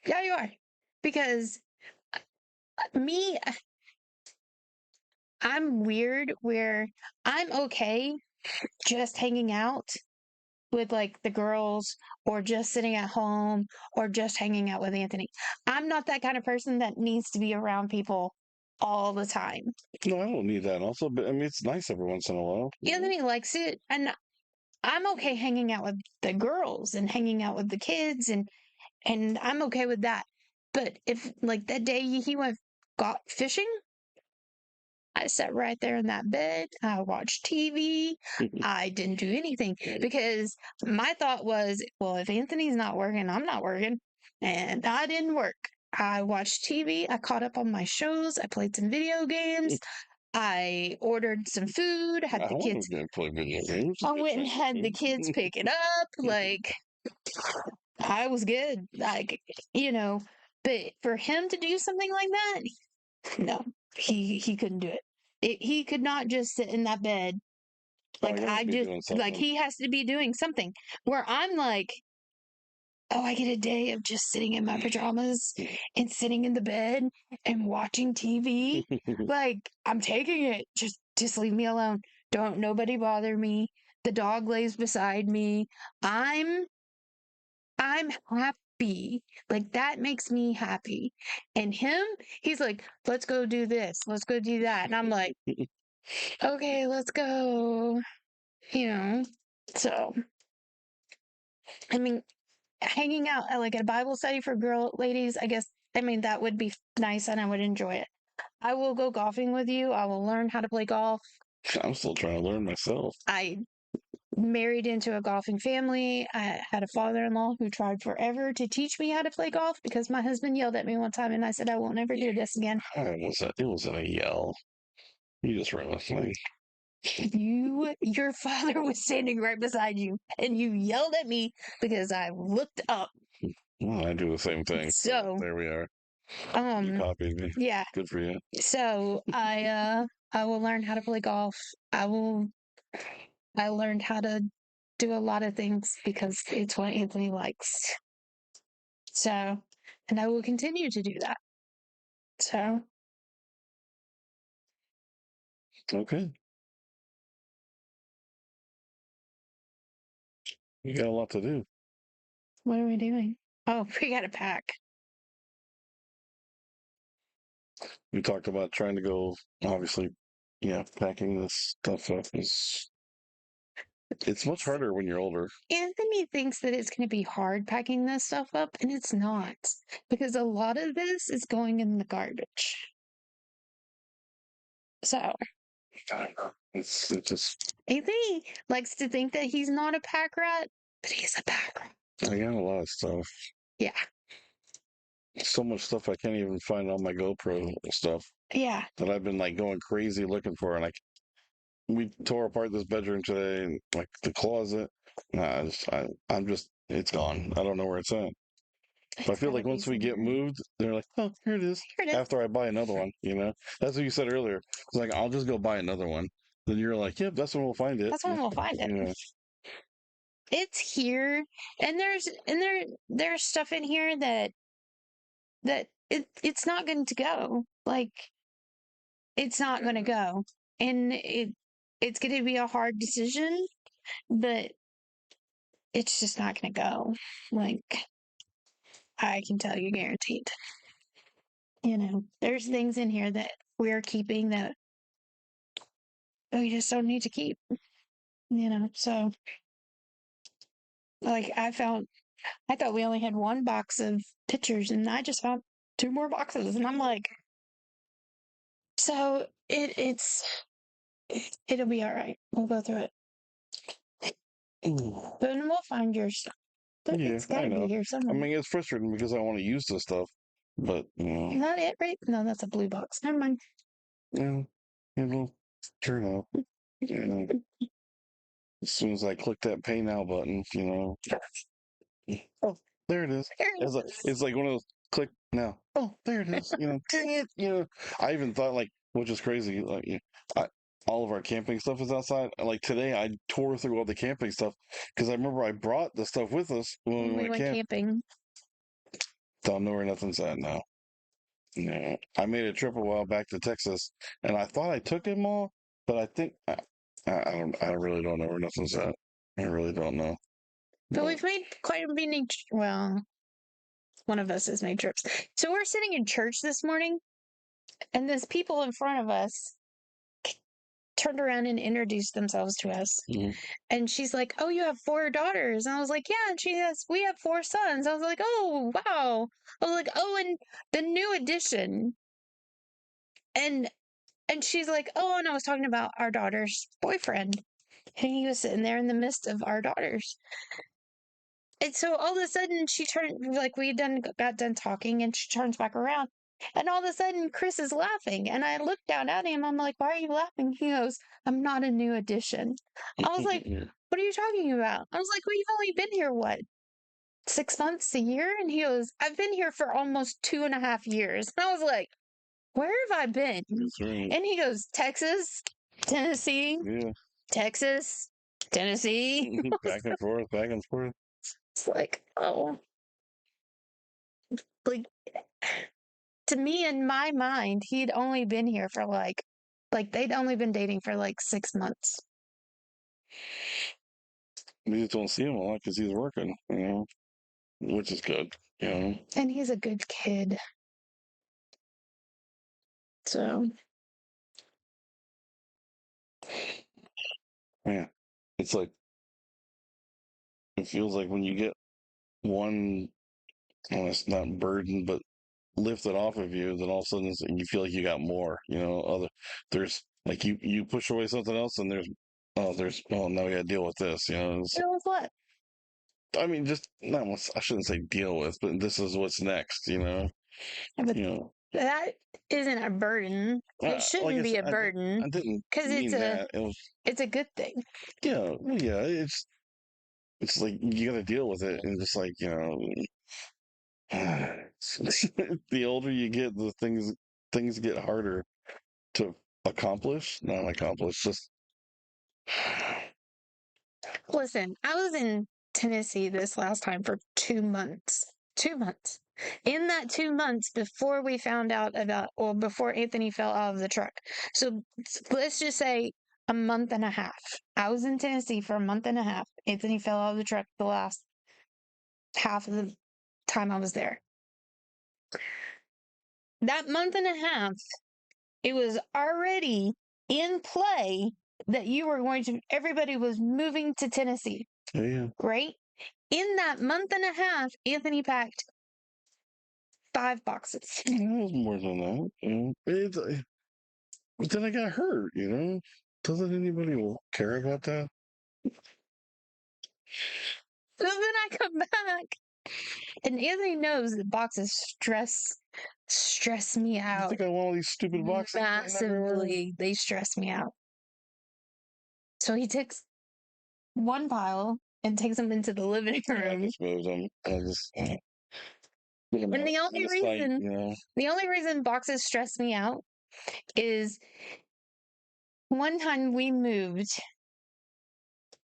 Speaker 2: Yeah, you are. Because me, I'm weird where I'm okay just hanging out with like the girls or just sitting at home or just hanging out with Anthony. I'm not that kind of person that needs to be around people all the time.
Speaker 1: No, I don't need that. Also, but I mean, it's nice every once in a while.
Speaker 2: Anthony likes it, and I'm okay hanging out with the girls and hanging out with the kids, and I'm okay with that. But if like that day he went got fishing. I sat right there in that bed. I watched TV. I didn't do anything because my thought was, well, if Anthony's not working, I'm not working. And I didn't work. I watched TV. I caught up on my shows. I played some video games. I ordered some food, had
Speaker 1: I
Speaker 2: the
Speaker 1: want
Speaker 2: kids.
Speaker 1: to play video games.
Speaker 2: I went and had the kids pick it up. Like, I was good. Like, you know, but for him to do something like that, no, he couldn't do it. He could not just sit in that bed.
Speaker 1: Oh,
Speaker 2: Like
Speaker 1: you
Speaker 2: I
Speaker 1: must be
Speaker 2: just
Speaker 1: doing
Speaker 2: like
Speaker 1: something.
Speaker 2: he has to be doing something. Where I'm like, oh, I get a day of just sitting in my pajamas and sitting in the bed and watching TV. Like I'm taking it. Just leave me alone. Don't nobody bother me. The dog lays beside me. I'm I'm happy. Like that makes me happy. And him, he's like, let's go do this. Let's go do that. And I'm like, okay, let's go. You know. So I mean, hanging out at like a Bible study for girl ladies, I guess I mean that would be nice and I would enjoy it. I will go golfing with you. I will learn how to play golf.
Speaker 1: I'm still trying to learn myself.
Speaker 2: I married into a golfing family. I had a father-in-law who tried forever to teach me how to play golf because my husband yelled at me one time and I said I won't never do this again.
Speaker 1: It wasn't a yell. You just were listening.
Speaker 2: Your father was standing right beside you and you yelled at me because I looked up.
Speaker 1: Well, I do the same thing. So
Speaker 2: So
Speaker 1: there we are. You
Speaker 2: um
Speaker 1: copied me.
Speaker 2: yeah.
Speaker 1: Good for you.
Speaker 2: So I will learn how to play golf. I learned how to do a lot of things because it's what Anthony likes. So, and I will continue to do that. So,
Speaker 1: Okay. You got a lot to do.
Speaker 2: what are we doing? Oh, we got to pack.
Speaker 1: We talked about trying to go, obviously, yeah, packing this stuff up is, it's much harder when you're older.
Speaker 2: Anthony thinks that it's going to be hard packing this stuff up, and it's not because a lot of this is going in the garbage. So,
Speaker 1: I don't know. It's just,
Speaker 2: Anthony likes to think that he's not a pack rat, but he's a pack rat.
Speaker 1: I got a lot of stuff.
Speaker 2: Yeah.
Speaker 1: So much stuff I can't even find on my GoPro stuff
Speaker 2: Yeah.
Speaker 1: that I've been like going crazy looking for. And like, we tore apart this bedroom today and like the closet. Nah, I'm just, it's gone. I don't know where it's at. But I
Speaker 2: It's
Speaker 1: feel
Speaker 2: got to
Speaker 1: like
Speaker 2: be
Speaker 1: once we get
Speaker 2: somewhere.
Speaker 1: moved, they're like, oh, here it is.
Speaker 2: Here it is.
Speaker 1: After I buy another one, that's what you said earlier. It's like, I'll just go buy another one. Then you're like, yep, that's when we'll find it.
Speaker 2: That's when we'll find it.
Speaker 1: Yeah.
Speaker 2: It's here, and there's stuff in here that it's not going to go. Like it's not going to go, and it's going to be a hard decision, but it's just not going to go. Like I can tell you, guaranteed. There's things in here that we're keeping that we just don't need to keep. So like I thought we only had one box of pictures, and I just found two more boxes, and I'm like, so it'll be all right. We'll go through it,
Speaker 1: Mm.
Speaker 2: but then we'll find your stuff. But
Speaker 1: Yeah,
Speaker 2: it's got
Speaker 1: I
Speaker 2: to be
Speaker 1: know.
Speaker 2: here
Speaker 1: I
Speaker 2: somewhere.
Speaker 1: mean, it's frustrating because I want to use this stuff, but,
Speaker 2: Is that it, right? No, that's a blue box. Never mind.
Speaker 1: yeah, it'll turn out. Yeah. As soon as I click that pay now button, oh, there it is.
Speaker 2: There it
Speaker 1: It's like one of those click now. Oh, there it is. Dang it. I even thought like, which is crazy, like all of our camping stuff is outside. Like today, I tore through all the camping stuff because I remember I brought the stuff with us when we
Speaker 2: we
Speaker 1: went
Speaker 2: went
Speaker 1: camp.
Speaker 2: camping.
Speaker 1: Don't know where nothing's at now. Yeah. I made a trip a while back to Texas, and I thought I took them all, but I think I don't. I really don't know where nothing's at. I really don't know.
Speaker 2: But
Speaker 1: But
Speaker 2: we've made quite a many. Well, one of us has made trips. So we're sitting in church this morning, and there's people in front of us turned around and introduced themselves to us.
Speaker 1: mhm.
Speaker 2: And she's like, "Oh, you have four daughters." And I was like, "Yeah." And we have four sons. I was like, "Oh, wow." I was like, "Oh, and the new addition And and she's like, "Oh, and I was talking about our daughter's boyfriend." And he was sitting there in the midst of our daughters. And so all of a sudden she turned, like we got done talking, and she turns back around. And all of a sudden Chris is laughing. And I looked down at him. I'm like, "Why are you laughing?" He goes, "I'm not a new addition." I was like, "What are you talking about?" I was like, "Well, you've only been here, what, 6 months, a year?" And he goes, "I've been here for almost 2.5 years." And I was like, "Where have I been?"
Speaker 1: That's right.
Speaker 2: And he goes, "Texas, Tennessee,
Speaker 1: Yeah.
Speaker 2: Texas, Tennessee."
Speaker 1: Back and forth, back and forth.
Speaker 2: It's like, oh, like to me, in my mind, he'd only been here for like they'd only been dating for like 6 months.
Speaker 1: We just don't see him a lot because he's working, which is good,
Speaker 2: And he's a good kid. So,
Speaker 1: Yeah. It's like, it feels like when you get one, well, it's not burden, but lifted off of you, then all of a sudden you feel like you got more, there's like you push away something else and now we got to deal with this,
Speaker 2: you know what?
Speaker 1: I mean, just not I shouldn't say deal with, but this is what's next,
Speaker 2: But
Speaker 1: you know.
Speaker 2: that isn't a burden. It
Speaker 1: Like
Speaker 2: shouldn't
Speaker 1: I
Speaker 2: be
Speaker 1: said,
Speaker 2: a burden
Speaker 1: I didn't
Speaker 2: because
Speaker 1: mean that. It was,
Speaker 2: it's a good thing.
Speaker 1: yeah, it's like you got to deal with it, and just like the older you get, the things get harder to accomplish, not accomplish, just
Speaker 2: Listen, I was in Tennessee this last time for 2 months. 2 months. In that 2 months before we found out about, or before Anthony fell out of the truck. So let's just say a month and a half. I was in Tennessee for a month and a half. Anthony fell out of the truck the last half of the time I was there. That month and a half, it was already in play that everybody was moving to Tennessee,
Speaker 1: yeah.
Speaker 2: right? In that month and a half, Anthony packed 5 boxes.
Speaker 1: It was more than that. But then I got hurt. Doesn't anybody care about that?
Speaker 2: So then I come back, and Anthony knows that boxes stress me
Speaker 1: You
Speaker 2: out
Speaker 1: think I want all these stupid boxes everywhere?
Speaker 2: massively. They stress me out. So he takes one pile and takes them into the living
Speaker 1: Yeah, I
Speaker 2: room.
Speaker 1: just moved them. I just
Speaker 2: And the
Speaker 1: on
Speaker 2: only
Speaker 1: the site,
Speaker 2: reason boxes stress me out is one time we moved.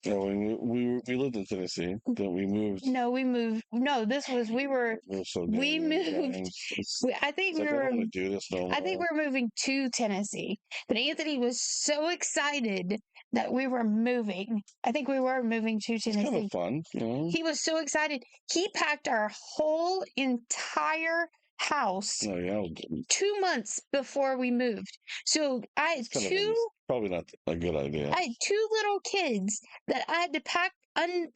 Speaker 1: Yeah, we lived in Tennessee. Then we moved.
Speaker 2: No, we moved. No, this was we were
Speaker 1: So
Speaker 2: we moved. I think
Speaker 1: it's
Speaker 2: we
Speaker 1: like I don't
Speaker 2: were.
Speaker 1: want to do this no
Speaker 2: I think
Speaker 1: more.
Speaker 2: we're moving to Tennessee. But Anthony was so excited that we were moving. I think we were moving to
Speaker 1: It's kind of
Speaker 2: Tennessee.
Speaker 1: fun,
Speaker 2: He was so excited. He packed our whole entire house
Speaker 1: Oh yeah,
Speaker 2: 2 months before we moved. So
Speaker 1: it's kind of probably not a good idea.
Speaker 2: I had two little kids that I had to pack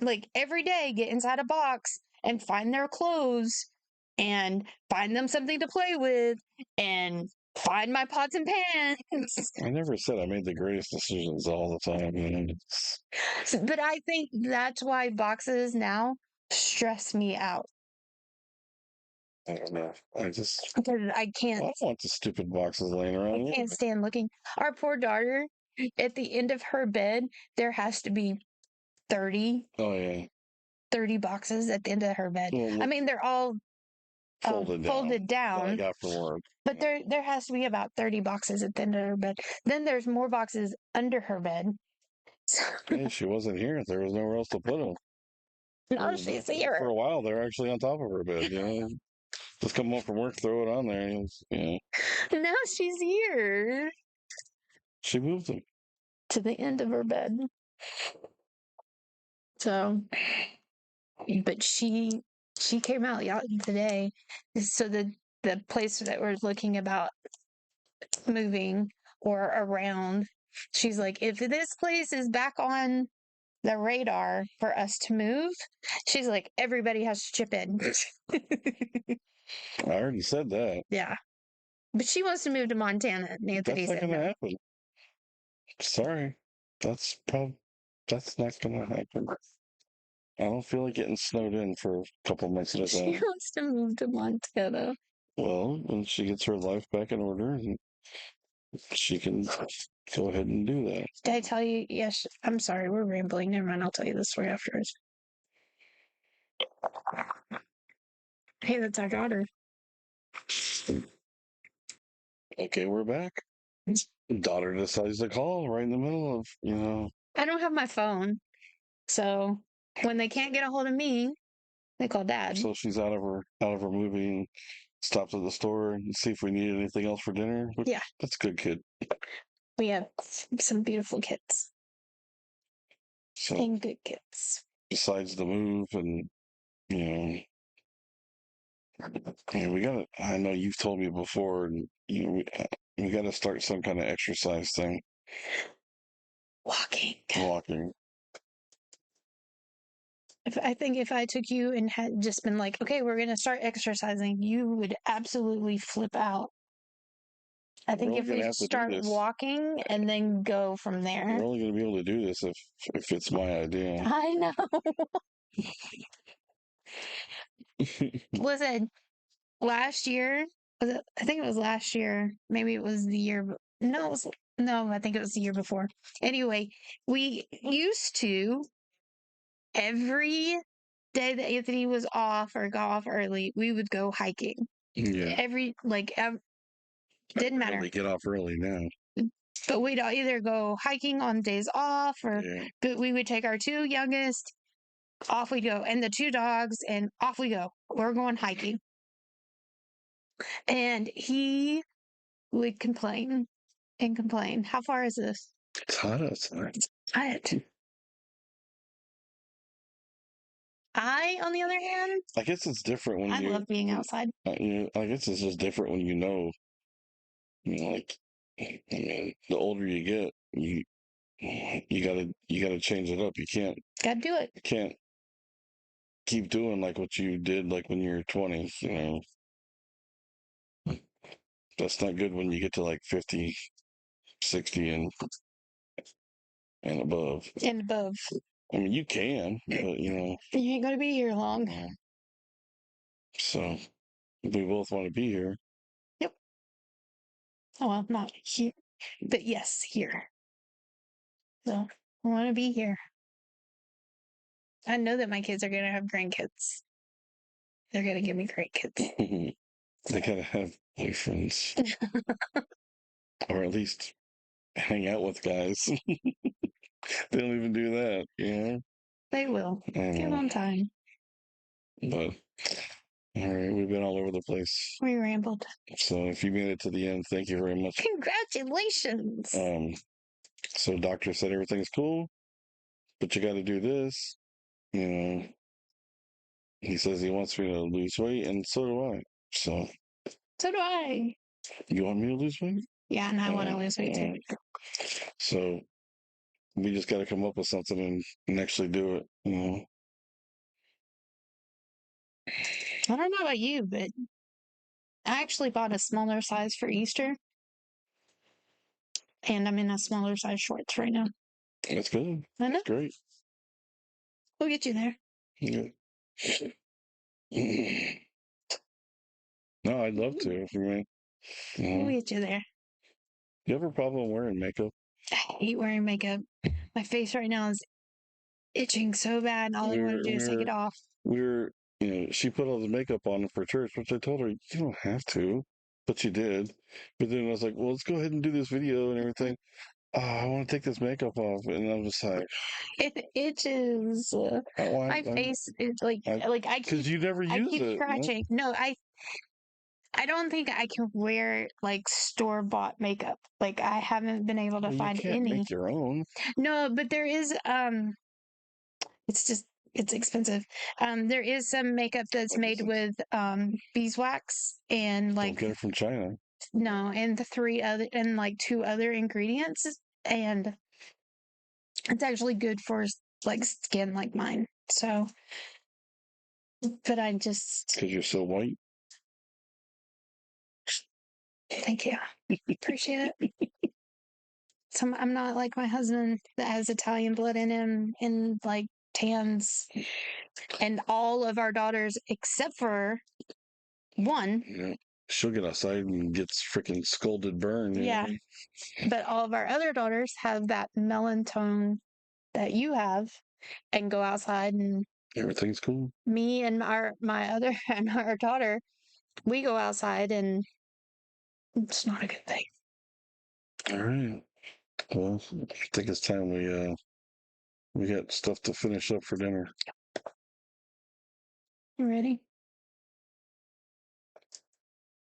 Speaker 2: like every day, get inside a box and find their clothes and find them something to play with and find my pots and pans.
Speaker 1: I never said I made the greatest decisions all the time.
Speaker 2: But I think that's why boxes now stress me out
Speaker 1: I don't know.
Speaker 2: because
Speaker 1: I don't want the stupid boxes laying around.
Speaker 2: I can't stand looking. Our poor daughter, at the end of her bed, there has to be 30
Speaker 1: Oh yeah,
Speaker 2: 30 boxes at the end of her bed.
Speaker 1: well,
Speaker 2: I mean, they're all folded
Speaker 1: that I
Speaker 2: down,
Speaker 1: got from work.
Speaker 2: but there has to be about 30 boxes at the end of her bed. Then there's more boxes under her bed.
Speaker 1: Hey, she wasn't here. There was nowhere else to put them.
Speaker 2: No, she's
Speaker 1: For
Speaker 2: here.
Speaker 1: a while, they're actually on top of her bed. Just come home from work, throw it on there.
Speaker 2: Now she's here
Speaker 1: She moved them.
Speaker 2: to the end of her bed. So, but she came out today. So the place that we're looking about moving or around, she's like, if this place is back on the radar for us to move, she's like, everybody has to chip in.
Speaker 1: I already said that.
Speaker 2: Yeah. But she wants to move to Montana. Anthony
Speaker 1: That's not
Speaker 2: said
Speaker 1: gonna
Speaker 2: no.
Speaker 1: happen. Sorry. That's not gonna happen. I don't feel like getting snowed in for a couple months at a
Speaker 2: She
Speaker 1: time.
Speaker 2: wants to move to Montana.
Speaker 1: Well, when she gets her life back in order, and she can go ahead and do that.
Speaker 2: Did I tell you? Yes. I'm sorry. We're rambling. Never mind. I'll tell you the story afterwards. Hey, that's our daughter.
Speaker 1: Okay, we're back. Daughter decides to call right in the middle of,
Speaker 2: I don't have my phone. So when they can't get a hold of me, they call dad.
Speaker 1: So she's out of her movie and stops at the store and see if we need anything else for dinner.
Speaker 2: Yeah.
Speaker 1: That's a good kid.
Speaker 2: We have some beautiful kids.
Speaker 1: So
Speaker 2: And good kids.
Speaker 1: decides to move and, you know, we gotta, I know you've told me before, and, we gotta start some kind of exercise thing. Walking.
Speaker 2: I think if I took you and had just been like, okay, we're going to start exercising, you would absolutely flip out. I think if we start walking and then go from there.
Speaker 1: We're only going to be able to do this if it's my idea.
Speaker 2: I know. Listen, last year, I think it was last year. Maybe it was the year. No, I think it was the year before. Anyway, we used to every day that Anthony was off or got off early, we would go hiking.
Speaker 1: Yeah.
Speaker 2: Didn't matter.
Speaker 1: They get off early now.
Speaker 2: But we'd either go hiking on days off but we would take our two youngest, off we go, and the two dogs, and off we go. We're going hiking. And he would complain and complain. How far is this?
Speaker 1: It's hot outside.
Speaker 2: On the other hand,
Speaker 1: I guess it's different when
Speaker 2: I love being outside.
Speaker 1: I guess it's just different when like, the older you get, you gotta change it up.
Speaker 2: Gotta do it.
Speaker 1: You can't keep doing like what you did like when you were 20. That's not good when you get to like 50, 60, and above.
Speaker 2: And above.
Speaker 1: I mean, you can, but
Speaker 2: you ain't gonna be here long.
Speaker 1: So we both want to be here.
Speaker 2: Yep. Oh well, not here, but yes, here. So I want to be here. I know that my kids are gonna have grandkids. They're gonna give me great kids.
Speaker 1: They gotta have boyfriends, or at least hang out with guys. They don't even do that,
Speaker 2: They will. Get on time.
Speaker 1: But all right, we've been all over the place.
Speaker 2: We rambled.
Speaker 1: So if you made it to the end, thank you very much.
Speaker 2: Congratulations.
Speaker 1: So doctor said everything's cool, but you got to do this. He says he wants me to lose weight, and so do I. So
Speaker 2: do I.
Speaker 1: You want me to lose weight?
Speaker 2: Yeah, and I want to lose weight too.
Speaker 1: So we just got to come up with something and actually do it.
Speaker 2: I don't know about you, but I actually bought a smaller size for Easter. And I'm in a smaller size shorts right now.
Speaker 1: That's good.
Speaker 2: I know.
Speaker 1: That's great.
Speaker 2: We'll get you there.
Speaker 1: Yeah. No, I'd love to.
Speaker 2: We'll get you there.
Speaker 1: You have a problem wearing makeup?
Speaker 2: I hate wearing makeup. My face right now is itching so bad, and all I want to do is take it off.
Speaker 1: She put all the makeup on for church, which I told her, you don't have to. But she did. But then I was like, well, let's go ahead and do this video and everything. Oh, I want to take this makeup off. And I'm just like,
Speaker 2: it itches. My face is like I
Speaker 1: because you never use it.
Speaker 2: I keep scratching. No, I don't think I can wear like store-bought makeup. Like I haven't been able to find
Speaker 1: you can't
Speaker 2: any.
Speaker 1: Make your own.
Speaker 2: No, but there is it's expensive. There is some makeup that's made with beeswax and like
Speaker 1: Don't get it from China.
Speaker 2: No, and like two other ingredients, and it's actually good for like skin like mine. So, but I just
Speaker 1: because you're so white.
Speaker 2: Thank you. Appreciate it. So I'm not like my husband that has Italian blood in him and like tans, and all of our daughters except for one.
Speaker 1: Yeah. She'll get outside and gets freaking scolded burn.
Speaker 2: Yeah. But all of our other daughters have that melon tone that you have and go outside, and
Speaker 1: everything's cool.
Speaker 2: me and my other and our daughter, we go outside and it's not a good thing.
Speaker 1: All right. Well, I think it's time we got stuff to finish up for dinner.
Speaker 2: You ready?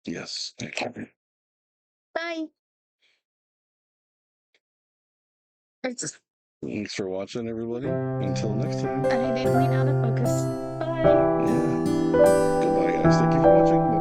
Speaker 1: Yes. Okay.
Speaker 2: Bye.
Speaker 1: Thanks for watching, everybody. Until next time.
Speaker 2: I did lean out of focus. Bye.
Speaker 1: Yeah. Goodbye, guys. Thank you for watching.